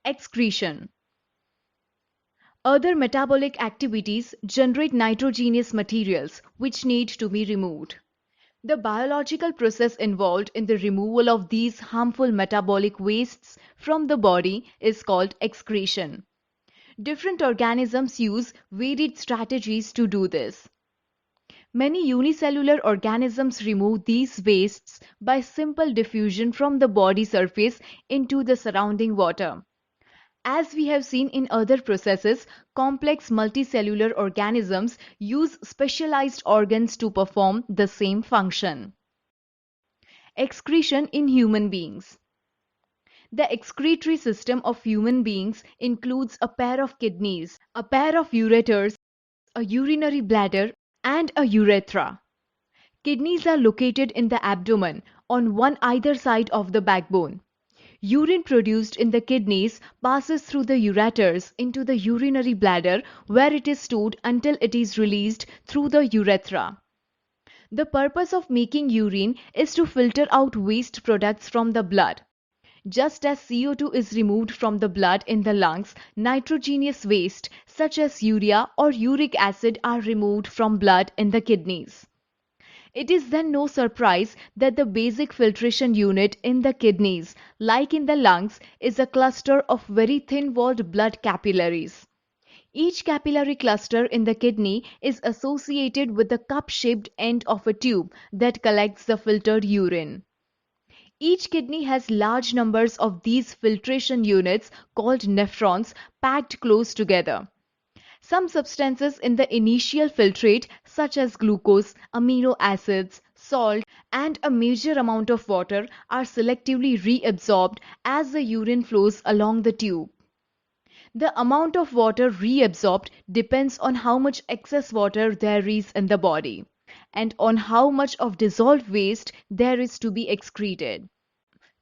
Excretion. Other metabolic activities generate nitrogenous materials which need to be removed. The biological process involved in the removal of these harmful metabolic wastes from the body is called excretion. Different organisms use varied strategies to do this. Many unicellular organisms remove these wastes by simple diffusion from the body surface into the surrounding water. As we have seen in other processes, complex multicellular organisms use specialized organs to perform the same function. Excretion in human beings. The excretory system of human beings includes a pair of kidneys, a pair of ureters, a urinary bladder, and a urethra. Kidneys are located in the abdomen on one either side of the backbone. Urine produced in the kidneys passes through the ureters into the urinary bladder where it is stored until it is released through the urethra. The purpose of making urine is to filter out waste products from the blood. Just as CO2 is removed from the blood in the lungs, nitrogenous waste such as urea or uric acid are removed from blood in the kidneys. It is then no surprise that the basic filtration unit in the kidneys, like in the lungs, is a cluster of very thin-walled blood capillaries. Each capillary cluster in the kidney is associated with the cup-shaped end of a tube that collects the filtered urine. Each kidney has large numbers of these filtration units called nephrons packed close together. Some substances in the initial filtrate such as glucose, amino acids, salt, and a major amount of water are selectively reabsorbed as the urine flows along the tube. The amount of water reabsorbed depends on how much excess water there is in the body and on how much of dissolved waste there is to be excreted.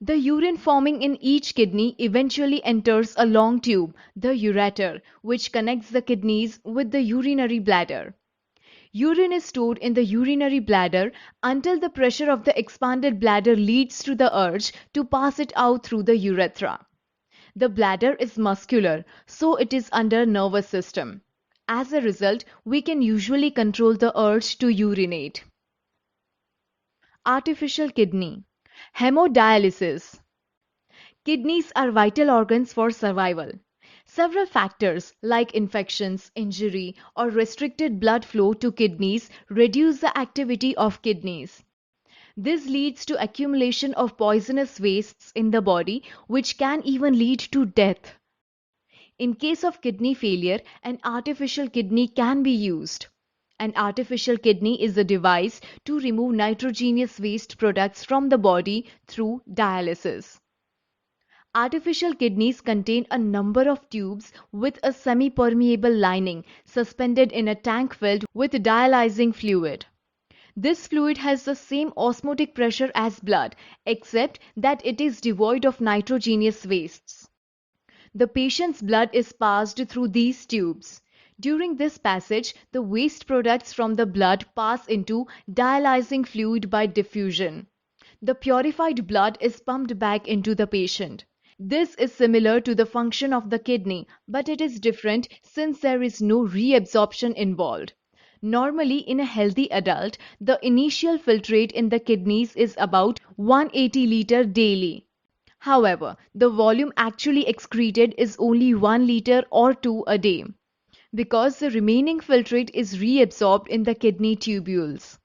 The urine forming in each kidney eventually enters a long tube, the ureter, which connects the kidneys with the urinary bladder. Urine is stored in the urinary bladder until the pressure of the expanded bladder leads to the urge to pass it out through the urethra. The bladder is muscular, so it is under nervous system. As a result, we can usually control the urge to urinate. Artificial kidney. Hemodialysis. Kidneys are vital organs for survival. Several factors like infections, injury, or restricted blood flow to kidneys reduce the activity of kidneys. This leads to accumulation of poisonous wastes in the body, which can even lead to death. In case of kidney failure, an artificial kidney can be used. An artificial kidney is a device to remove nitrogenous waste products from the body through dialysis. Artificial kidneys contain a number of tubes with a semi-permeable lining suspended in a tank filled with dialysing fluid. This fluid has the same osmotic pressure as blood, except that it is devoid of nitrogenous wastes. The patient's blood is passed through these tubes. During this passage, the waste products from the blood pass into dialysing fluid by diffusion. The purified blood is pumped back into the patient. This is similar to the function of the kidney, but it is different since there is no reabsorption involved. Normally, in a healthy adult, the initial filtrate in the kidneys is about 180 liter daily. However, the volume actually excreted is only 1 liter or 2 a day, because the remaining filtrate is reabsorbed in the kidney tubules.